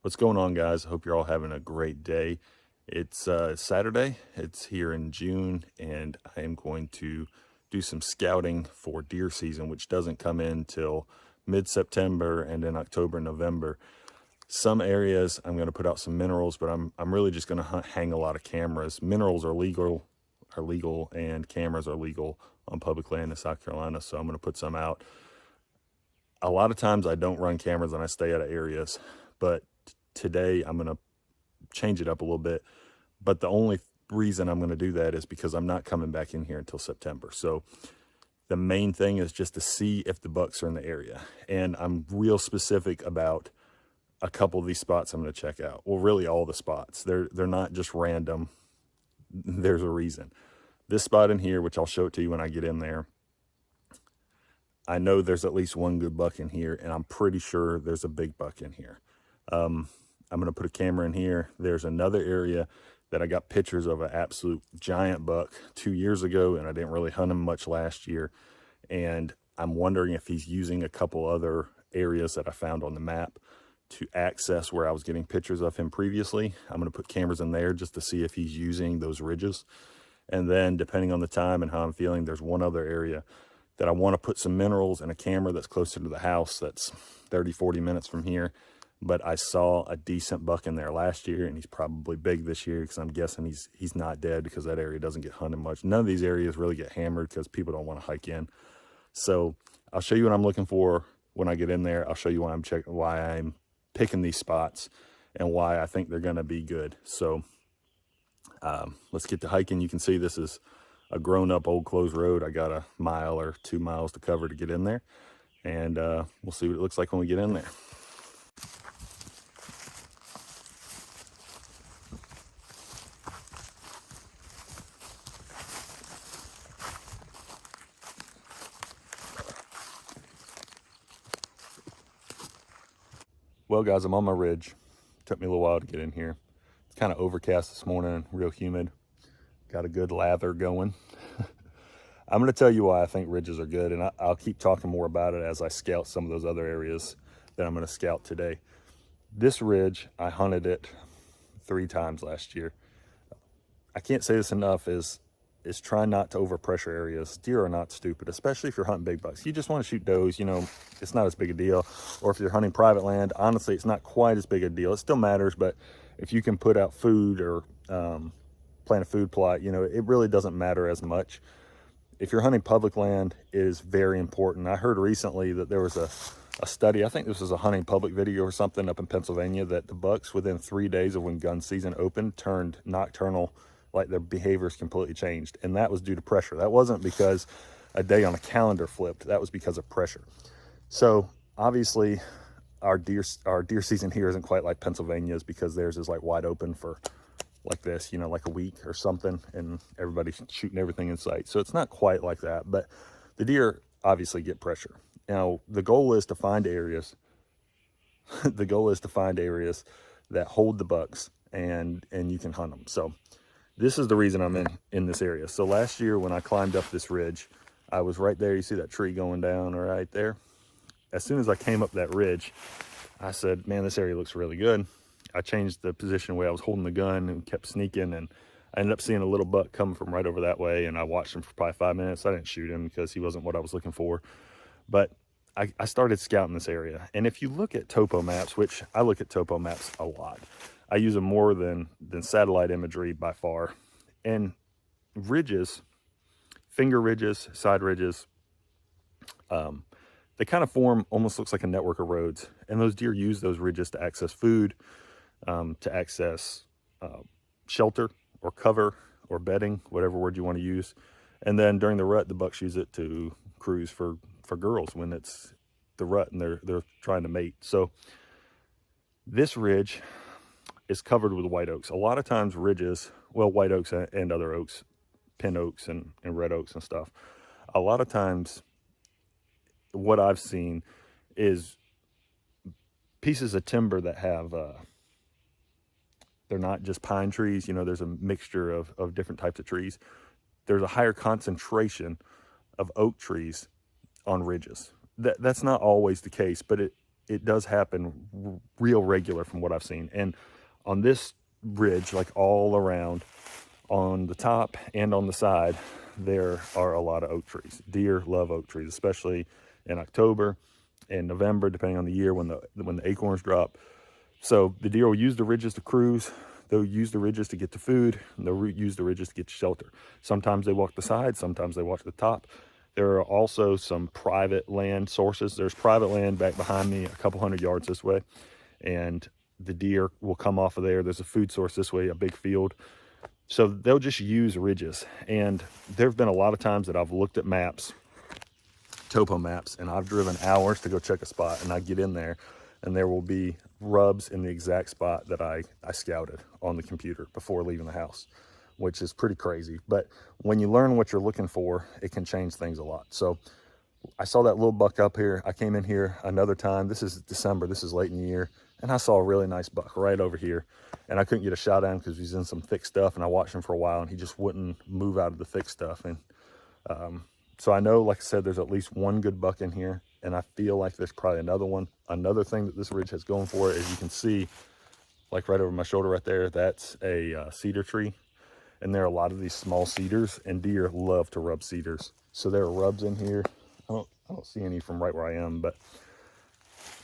What's going on, guys? I hope you're all having a great day. It's Saturday. It's here in June, and I am going to do some scouting for deer season, which doesn't come in till mid-September and in October, November. Some areas I'm going to put out some minerals, but I'm really just going to hang a lot of cameras. Minerals are legal, and cameras are legal on public land in South Carolina, so I'm going to put some out. A lot of times I don't run cameras and I stay out of areas, but today I'm going to change it up a little bit. But the only reason I'm going to do that is because I'm not coming back in here until September. So the main thing is just to see if the bucks are in the area. And I'm real specific about a couple of these spots I'm going to check out. Well, really all the spots. They're not just random. There's a reason. This spot in here, which I'll show it to you when I get in there, I know there's at least one good buck in here, and I'm pretty sure there's a big buck in here. I'm going to put a camera in here. There's another area that I got pictures of an absolute giant buck 2 years ago, and I didn't really hunt him much last year. And I'm wondering if he's using a couple other areas that I found on the map to access where I was getting pictures of him previously. I'm going to put cameras in there just to see if he's using those ridges. And then depending on the time and how I'm feeling, there's one other area that I want to put some minerals and a camera that's closer to the house, that's 30-40 minutes from here. But I saw a decent buck in there last year, and he's probably big this year because I'm guessing he's not dead because that area doesn't get hunted much. None of these areas really get hammered because people don't want to hike in. So I'll show you what I'm looking for when I get in there. I'll show you why I'm picking these spots and why I think they're going to be good. So let's get to hiking. You can see this is a grown-up old closed road. I got a mile or 2 miles to cover to get in there, and we'll see what it looks like when we get in there. Well, guys, I'm on my ridge. Took me a little while to get in here. It's kind of overcast this morning, real humid. Got a good lather going. I'm going to tell you why I think ridges are good, and I'll keep talking more about it as I scout some of those other areas that I'm going to scout today. This ridge, I hunted it 3 times last year. I can't say this enough, is try not to overpressure areas. Deer are not stupid, especially if you're hunting big bucks. You just want to shoot does, you know, it's not as big a deal. Or if you're hunting private land, honestly, it's not quite as big a deal. It still matters, but if you can put out food or plant a food plot, you know, it really doesn't matter as much. If you're hunting public land, it is very important. I heard recently that there was a study, I think this was a hunting public video or something up in Pennsylvania, that the bucks within 3 days of when gun season opened turned nocturnal, like their behaviors completely changed. And that was due to pressure. That wasn't because a day on a calendar flipped. That was because of pressure. So obviously our deer season here isn't quite like Pennsylvania's, because theirs is like wide open for like this, you know, like a week or something, and everybody's shooting everything in sight. So it's not quite like that, but the deer obviously get pressure. Now, the goal is to find areas, the goal is to find areas that hold the bucks and you can hunt them. So this is the reason I'm in this area. So last year when I climbed up this ridge, I was right there. You see that tree going down right there? As soon as I came up that ridge, I said, man, this area looks really good. I changed the position where I was holding the gun and kept sneaking, and I ended up seeing a little buck coming from right over that way, and I watched him for probably 5 minutes. I didn't shoot him because he wasn't what I was looking for, but I started scouting this area. And if you look at topo maps, which I look at topo maps a lot, I use them more than satellite imagery by far, and ridges, finger ridges, side ridges, they kind of form, almost looks like a network of roads, and those deer use those ridges to access food, to access shelter or cover or bedding, whatever word you want to use. And then during the rut, the bucks use it to cruise for girls when it's the rut and they're trying to mate. So this ridge is covered with white oaks. A lot of times ridges, well, white oaks and other oaks, pin oaks and red oaks and stuff, a lot of times what I've seen is pieces of timber that have they're not just pine trees, you know, there's a mixture of different types of trees. There's a higher concentration of oak trees on ridges. That's not always the case, but it does happen real regular from what I've seen. And on this ridge, like all around, on the top and on the side, there are a lot of oak trees. Deer love oak trees, especially in October and November, depending on the year when the acorns drop. So the deer will use the ridges to cruise. They'll use the ridges to get to food, and they'll use the ridges to get to shelter. Sometimes they walk the side, sometimes they walk the top. There are also some private land sources. There's private land back behind me, a couple hundred yards this way, and the deer will come off of there. There's a food source this way, a big field. So they'll just use ridges. And there have been a lot of times that I've looked at maps, topo maps, and I've driven hours to go check a spot, and I get in there and there will be rubs in the exact spot that I scouted on the computer before leaving the house, which is pretty crazy. But when you learn what you're looking for, it can change things a lot. So I saw that little buck up here. I came in here another time. This is December, this is late in the year, and I saw a really nice buck right over here. And I couldn't get a shot at him because he's in some thick stuff, and I watched him for a while and he just wouldn't move out of the thick stuff. And so I know, like I said, there's at least one good buck in here, and I feel like there's probably another one. Another thing that this ridge has going for it, as you can see, like right over my shoulder right there, that's a cedar tree. And there are a lot of these small cedars, and deer love to rub cedars. So there are rubs in here. I don't see any from right where I am, but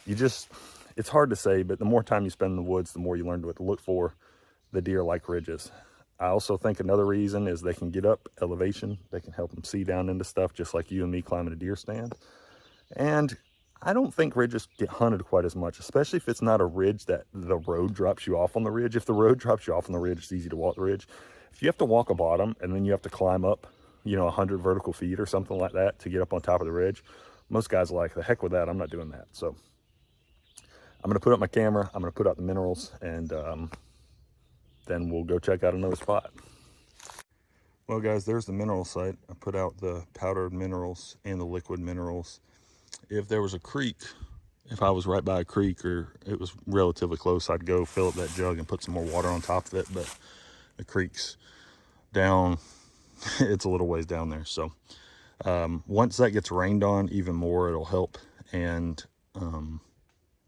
it's hard to say, but the more time you spend in the woods, the more you learn what to look for. The deer like ridges. I also think another reason is they can get up elevation. They can help them see down into stuff, just like you and me climbing a deer stand. And I don't think ridges get hunted quite as much, especially if it's not a ridge that the road drops you off on the ridge. If the road drops you off on the ridge, it's easy to walk the ridge. If you have to walk a bottom and then you have to climb up, 100 vertical feet or something like that to get up on top of the ridge, most guys are like, the heck with that, I'm not doing that. So I'm gonna put up my camera, I'm gonna put out the minerals, and then we'll go check out another spot. Well guys, there's the mineral site. I put out the powdered minerals and the liquid minerals. If there was a creek, if I was right by a creek or it was relatively close, I'd go fill up that jug and put some more water on top of it, but the creek's down, it's a little ways down there. So once that gets rained on even more, it'll help, and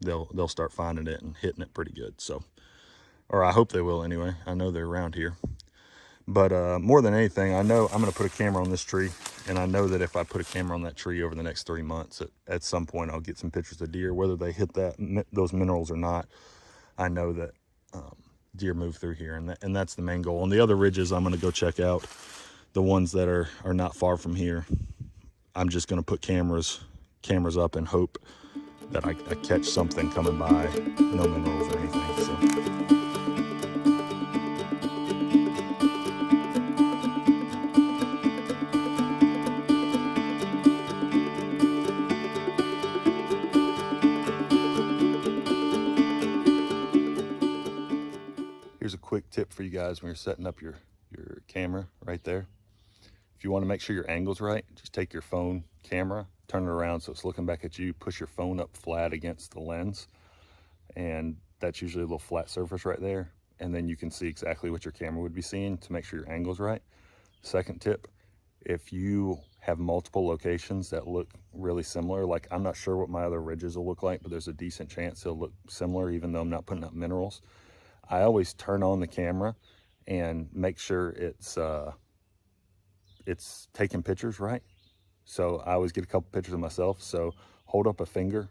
they'll start finding it and hitting it pretty good. So, or I hope they will anyway. I know they're around here. But more than anything, I know I'm going to put a camera on this tree, and I know that if I put a camera on that tree over the next 3 months, at some point I'll get some pictures of deer, whether they hit those minerals or not. I know that deer move through here, and that's the main goal. On the other ridges, I'm going to go check out the ones that are not far from here. I'm just going to put cameras up and hope that I catch something coming by. No minerals or anything. So. Here's a quick tip for you guys when you're setting up your camera right there. If you want to make sure your angle's right, just take your phone camera, turn it around so it's looking back at you, push your phone up flat against the lens, and that's usually a little flat surface right there, and then you can see exactly what your camera would be seeing to make sure your angle's right. Second tip, if you have multiple locations that look really similar, like I'm not sure what my other ridges will look like, but there's a decent chance they'll look similar even though I'm not putting up minerals, I always turn on the camera and make sure it's taking pictures right. So I always get a couple pictures of myself. So hold up a finger,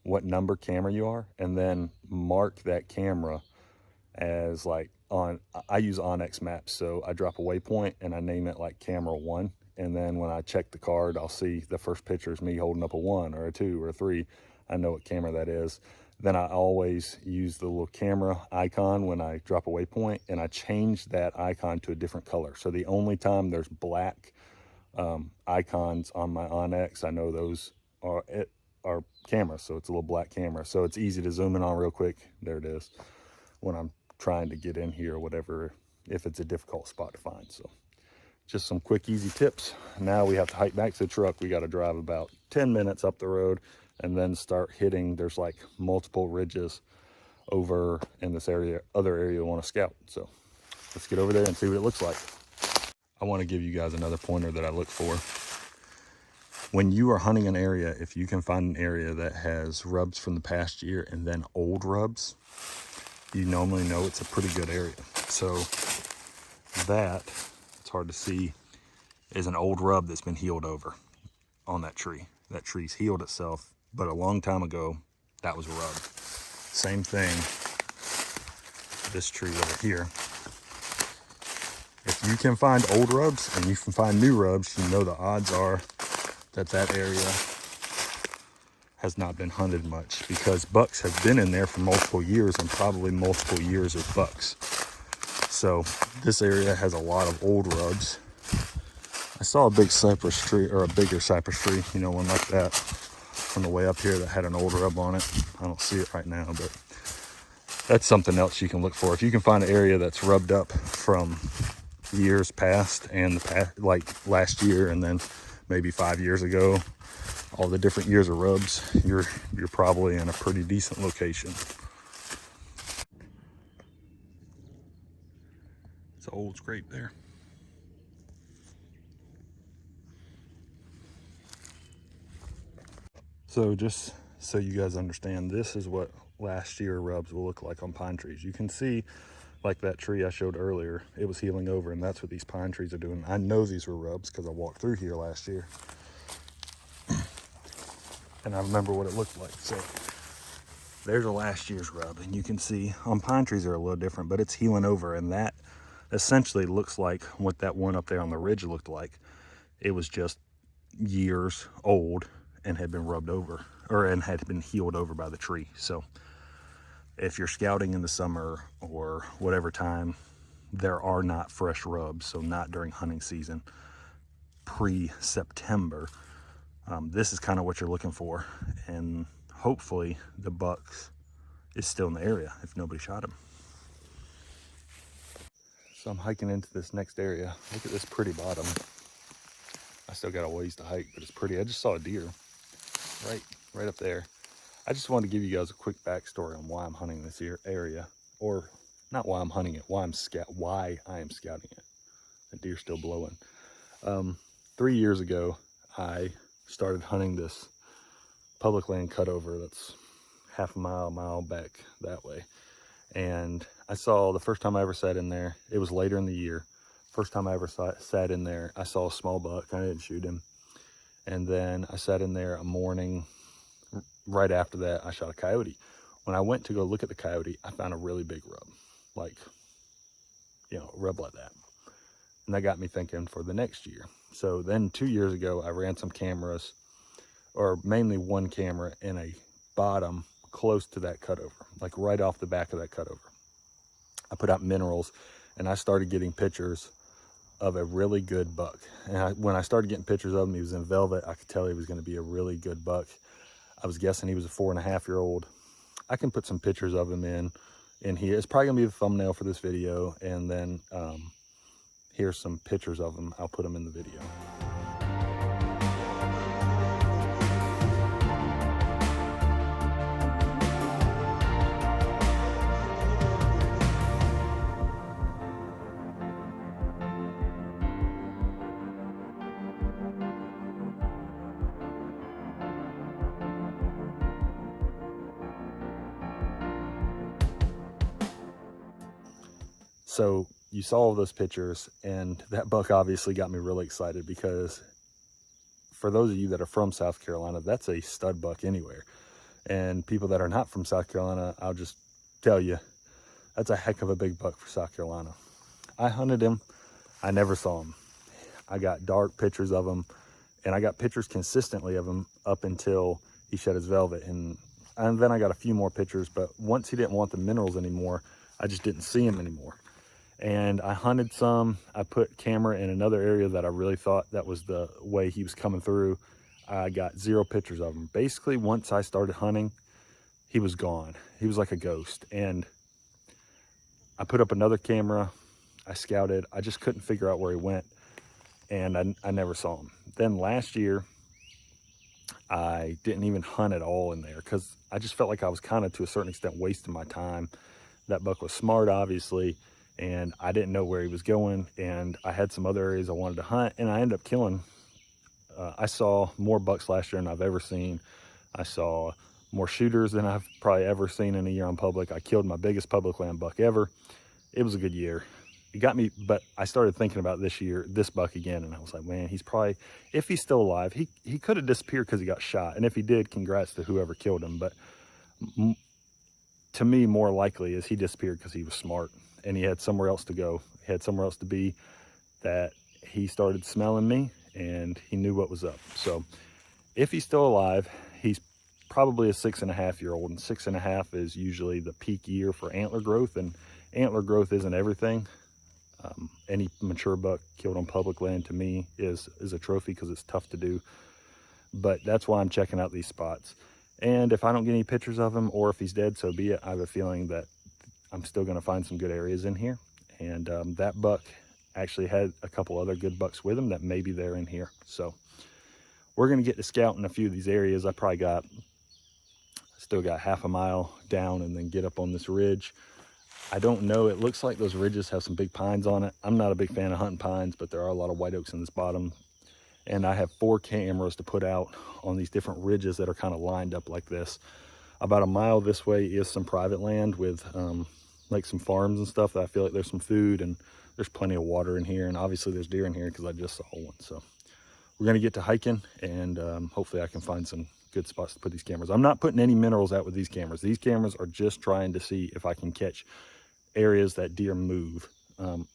what number camera you are, and then mark that camera as like I use Onyx maps. So I drop a waypoint and I name it like camera 1. And then when I check the card, I'll see the first picture is me holding up a 1 or a 2 or a 3. I know what camera that is. Then I always use the little camera icon when I drop a waypoint, and I change that icon to a different color. So the only time there's black icons on my Onyx, I know those are cameras, so it's a little black camera. So it's easy to zoom in on real quick. There it is. When I'm trying to get in here or whatever, if it's a difficult spot to find. So just some quick, easy tips. Now we have to hike back to the truck. We got to drive about 10 minutes up the road and then start hitting. There's like multiple ridges over in this other area we want to scout. So let's get over there and see what it looks like. I want to give you guys another pointer that I look for. when you are hunting an area, if you can find an area that has rubs from the past year and then old rubs, you normally know it's a pretty good area. So that, it's hard to see, is an old rub that's been healed over on that tree. That tree's healed itself, but a long time ago, that was a rub. Same thing, this tree over here. If you can find old rubs and you can find new rubs, you know the odds are that that area has not been hunted much, because bucks have been in there for multiple years and probably multiple years of bucks. So this area has a lot of old rubs. I saw a big cypress tree, or a bigger cypress tree, you know, one like that from the way up here that had an old rub on it. I don't see it right now, but that's something else you can look for. If you can find an area that's rubbed up from years past and like last year and then maybe 5 years ago, all the different years of rubs, you're probably in a pretty decent location. It's an old scrape there. So just so you guys understand, this is what last year rubs will look like on pine trees. You can see, like that tree I showed earlier, it was healing over, and that's what these pine trees are doing. I know these were rubs because I walked through here last year and I remember what it looked like. So there's a last year's rub, and you can see on pine trees are a little different, but it's healing over, and that essentially looks like what that one up there on the ridge looked like. It was just years old and had been rubbed over, and had been healed over by the tree. So if you're scouting in the summer or whatever time, there are not fresh rubs, so not during hunting season, pre-September. This is kind of what you're looking for, and hopefully the bucks is still in the area if nobody shot him. So I'm hiking into this next area. Look at this pretty bottom. I still got a ways to hike, but it's pretty. I just saw a deer right up there. I just wanted to give you guys a quick backstory on why I'm hunting this area, or not why I'm hunting it, why I am scouting it. The deer's still blowing. 3 years ago, I started hunting this public land cutover that's half a mile back that way. And I saw, the first time I ever sat in there, it was later in the year. First time I ever sat in there, I saw a small buck. I didn't shoot him. And then I sat in there a morning. Right after that, I shot a coyote. When I went to go look at the coyote, I found a really big rub, like, you know, a rub like that. And that got me thinking for the next year. So then 2 years ago, I ran some cameras, or mainly one camera in a bottom close to that cutover, like right off the back of that cutover. I put out minerals, and I started getting pictures of a really good buck. And when I started getting pictures of him, he was in velvet. I could tell he was going to be a really good buck. I was guessing he was a 4.5-year-old. I can put some pictures of him in here. It's probably gonna be the thumbnail for this video, and then here's some pictures of him. I'll put them in the video. So you saw all those pictures, and that buck obviously got me really excited, because for those of you that are from South Carolina, that's a stud buck anywhere. And people that are not from South Carolina, I'll just tell you, that's a heck of a big buck for South Carolina. I hunted him. I never saw him. I got dark pictures of him, and I got pictures consistently of him up until he shed his velvet. And then I got a few more pictures, but once he didn't want the minerals anymore, I just didn't see him anymore. And I hunted some. I put camera in another area that I really thought that was the way he was coming through. I got 0 pictures of him. Basically, once I started hunting, he was gone. He was like a ghost. And I put up another camera. I scouted. I just couldn't figure out where he went, and I never saw him. Then last year, I didn't even hunt at all in there, because I just felt like I was kind of, to a certain extent, wasting my time. That buck was smart, obviously, and I didn't know where he was going, and I had some other areas I wanted to hunt, and I ended up killing I saw more bucks last year than I've ever seen. I saw more shooters than I've probably ever seen in a year on public. I killed my biggest public land buck ever. It was a good year. It got me, but I started thinking about this buck again, and I was like, man, he's probably, if he's still alive, he could have disappeared because he got shot. And if he did, congrats to whoever killed him. But to me, more likely is he disappeared because he was smart and he had somewhere else to go. He had somewhere else to be, that he started smelling me and he knew what was up. So if he's still alive, he's probably a 6.5-year-old, and 6.5 is usually the peak year for antler growth, and antler growth isn't everything. Any mature buck killed on public land to me is a trophy because it's tough to do. But that's why I'm checking out these spots. And if I don't get any pictures of him, or if he's dead, so be it. I have a feeling that I'm still going to find some good areas in here. And that buck actually had a couple other good bucks with him that maybe they're in here. So we're going to get to scouting a few of these areas. I still got half a mile down and then get up on this ridge. I don't know, it looks like those ridges have some big pines on it. I'm not a big fan of hunting pines, but there are a lot of white oaks in this bottom. And I have 4 cameras to put out on these different ridges that are kind of lined up like this. About a mile this way is some private land with like some farms and stuff that I feel like there's some food, and there's plenty of water in here. And obviously there's deer in here because I just saw one. So we're gonna get to hiking, and hopefully I can find some good spots to put these cameras. I'm not putting any minerals out with these cameras. These cameras are just trying to see if I can catch areas that deer move.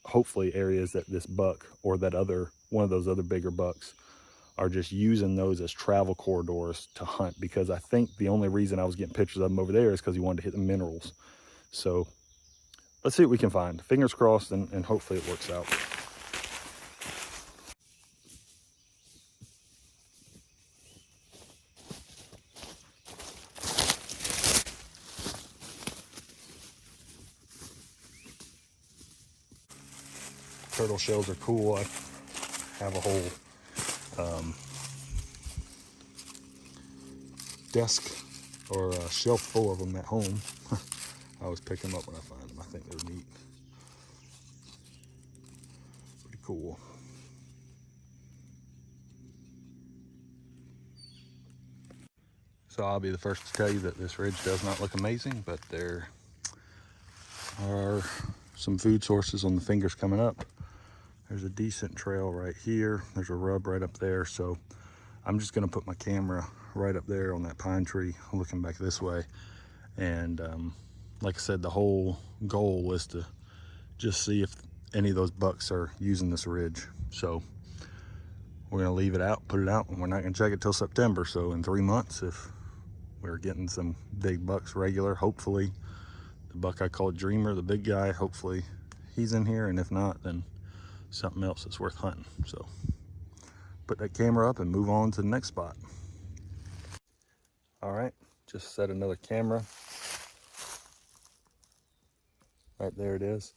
Hopefully areas that this buck or that one of those other bigger bucks are just using those as travel corridors to hunt, because I think the only reason I was getting pictures of him over there is because he wanted to hit the minerals. So let's see what we can find. Fingers crossed, and hopefully it works out. Turtle shells are cool. I have a whole desk or a shelf full of them at home. I always pick them up when I find them. I think they're neat. Pretty cool. So I'll be the first to tell you that this ridge does not look amazing, but there are some food sources on the fingers coming up. There's a decent trail right here. There's a rub right up there. So I'm just gonna put my camera right up there on that pine tree, looking back this way. And like I said, the whole goal was to just see if any of those bucks are using this ridge. So we're gonna leave it out, put it out, and we're not gonna check it till September. So in 3 months, if we're getting some big bucks regular, hopefully the buck I call Dreamer, the big guy, hopefully he's in here. And if not, then something else that's worth hunting. So put that camera up and move on to the next spot. All right, just set another camera. Right there it is.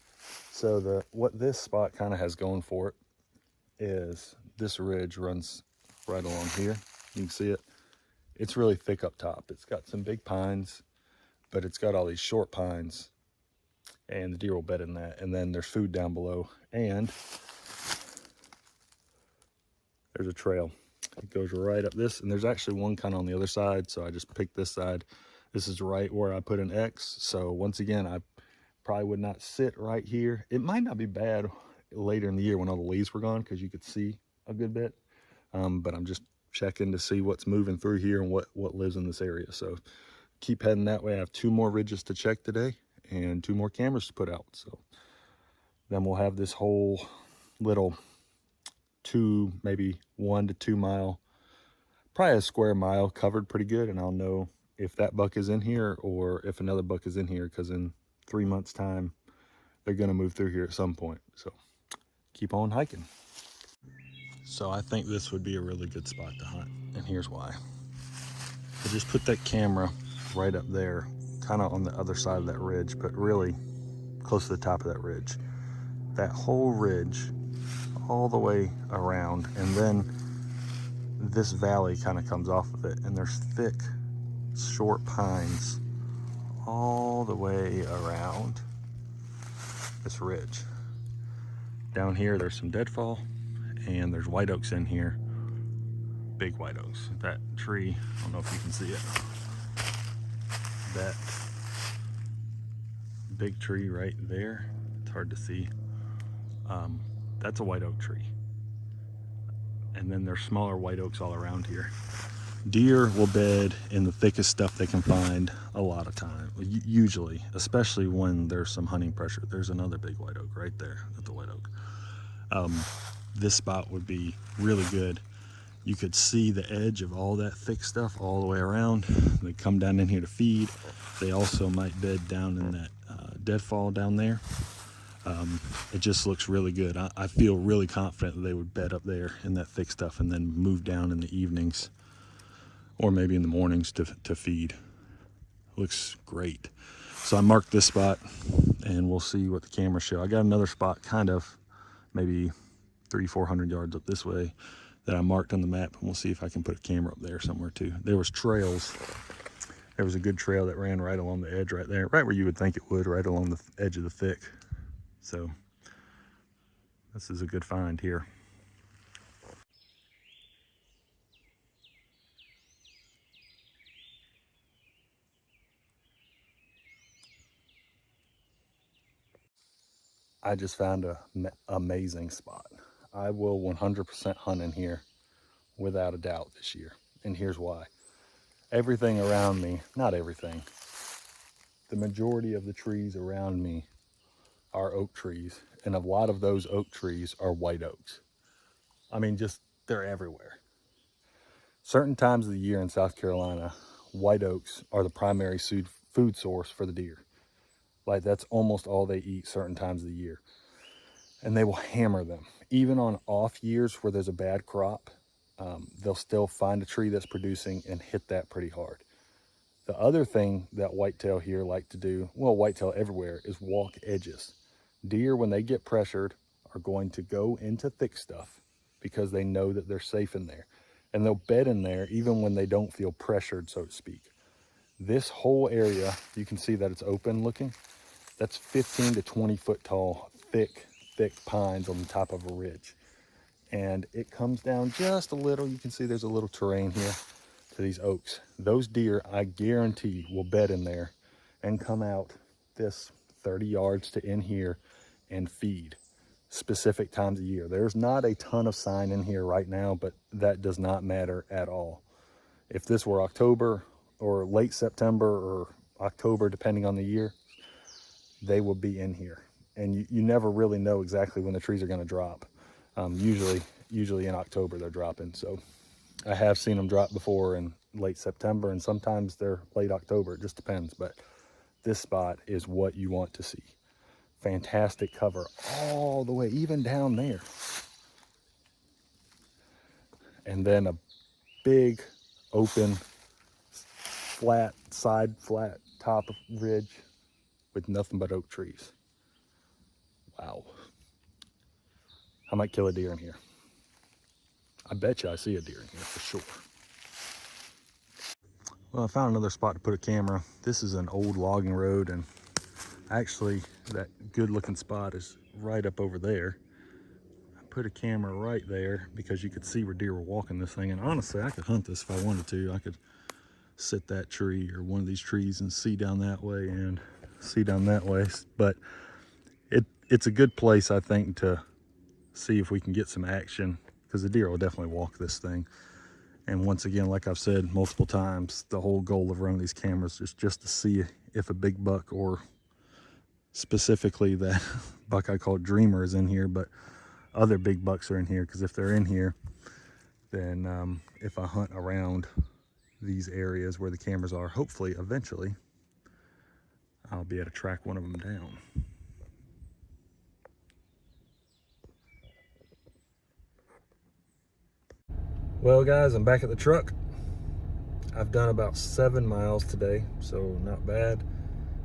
So what this spot kind of has going for it is this ridge runs right along here. You can see it. It's really thick up top. It's got some big pines, but it's got all these short pines, and the deer will bed in that. And then there's food down below, and there's a trail. It goes right up this, and there's actually one kind of on the other side, so I just picked this side. This is right where I put an X. So once again, I probably would not sit right here. It might not be bad later in the year when all the leaves were gone, because you could see a good bit. But I'm just checking to see what's moving through here and what lives in this area. So keep heading that way. I have 2 more ridges to check today and 2 more cameras to put out. So then we'll have this whole little maybe 1 to 2 mile, probably a square mile covered pretty good. And I'll know if that buck is in here or if another buck is in here, because in 3 months time, they're gonna move through here at some point. So keep on hiking. So I think this would be a really good spot to hunt, and here's why. I just put that camera right up there, kind of on the other side of that ridge, but really close to the top of that ridge. That whole ridge, all the way around, and then this valley kind of comes off of it, and there's thick, short pines all the way around this ridge. Down here, there's some deadfall, and there's white oaks in here. big white oaks. That tree, I don't know if you can see it, that big tree right there, it's hard to see, that's a white oak tree. And then there's smaller white oaks all around here. Deer will bed in the thickest stuff they can find a lot of time, usually, especially when there's some hunting pressure. There's another big white oak right there at the white oak. This spot would be really good. You could see the edge of all that thick stuff all the way around. They come down in here to feed. They also might bed down in that deadfall down there. It just looks really good. I feel really confident that they would bed up there in that thick stuff and then move down in the evenings or maybe in the mornings to feed. Looks great. So I marked this spot and we'll see what the cameras show. I got another spot kind of maybe 300-400 yards up this way that I marked on the map, and we'll see if I can put a camera up there somewhere too. There was trails. There was a good trail that ran right along the edge right there, right where you would think it would, right along the edge of the thick. So this is a good find here. I just found an amazing spot. I will 100% hunt in here without a doubt this year. And here's why. Everything around me, not everything, the majority of the trees around me are oak trees. And a lot of those oak trees are white oaks. I mean, just, they're everywhere. Certain times of the year in South Carolina, white oaks are the primary food source for the deer. Like, that's almost all they eat certain times of the year. And they will hammer them. Even on off years where there's a bad crop, they'll still find a tree that's producing and hit that pretty hard. The other thing that whitetail here like to do, well, whitetail everywhere, is walk edges. Deer, when they get pressured, are going to go into thick stuff because they know that they're safe in there. And they'll bed in there even when they don't feel pressured, so to speak. This whole area, you can see that it's open looking. That's 15 to 20 foot tall, thick pines on the top of a ridge. And it comes down just a little. You can see there's a little terrain here to these oaks. Those deer, I guarantee, will bed in there and come out this 30 yards to in here and feed specific times of year. There's not a ton of sign in here right now, but that does not matter at all. If this were October or late September or October, depending on the year, they will be in here. And you never really know exactly when the trees are going to drop. Usually in October they're dropping. So I have seen them drop before in late September, and sometimes they're late October. It just depends. But this spot is what you want to see. Fantastic cover all the way, even down there. And then a big open flat top of ridge with nothing but oak trees. Wow. I might kill a deer in here. I bet you I see a deer in here for sure. Well, I found another spot to put a camera. This is an old logging road, and actually that good looking spot is right up over there. I put a camera right there because you could see where deer were walking this thing. And honestly, I could hunt this if I wanted to. I could sit that tree or one of these trees and see down that way and see down that way. But it's a good place, I think, to see if we can get some action, because the deer will definitely walk this thing. And once again, like I've said multiple times, the whole goal of running these cameras is just to see if a big buck, or specifically that buck I call Dreamer, is in here, but other big bucks are in here, because if they're in here, then if I hunt around these areas where the cameras are, hopefully eventually I'll be able to track one of them down. Well guys, I'm back at the truck. I've done about 7 miles today, so not bad.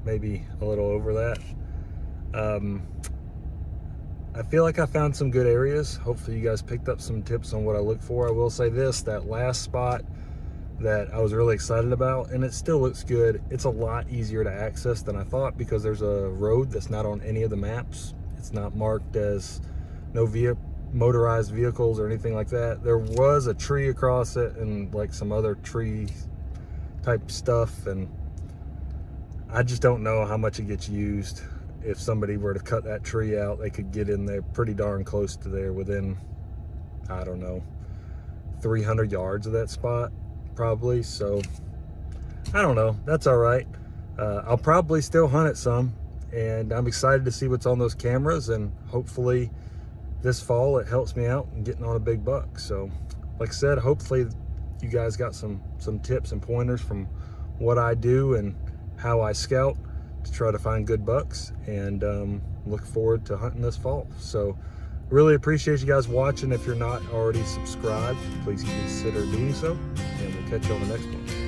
Maybe a little over that. I feel like I found some good areas. Hopefully you guys picked up some tips on what I look for. I will say this, that last spot that I was really excited about, and it still looks good, it's a lot easier to access than I thought, because there's a road that's not on any of the maps. It's not marked as no motorized vehicles or anything like that. There was a tree across it and like some other tree type stuff, and I just don't know how much it gets used. If somebody were to cut that tree out, they could get in there pretty darn close to there, within, I don't know, 300 yards of that spot probably. So I don't know, that's all right. I'll probably still hunt it some, and I'm excited to see what's on those cameras, and hopefully this fall it helps me out in getting on a big buck. So like I said, hopefully you guys got some tips and pointers from what I do and how I scout to try to find good bucks, and look forward to hunting this fall. So really appreciate you guys watching. If you're not already subscribed, please consider doing so, and we'll catch you on the next one.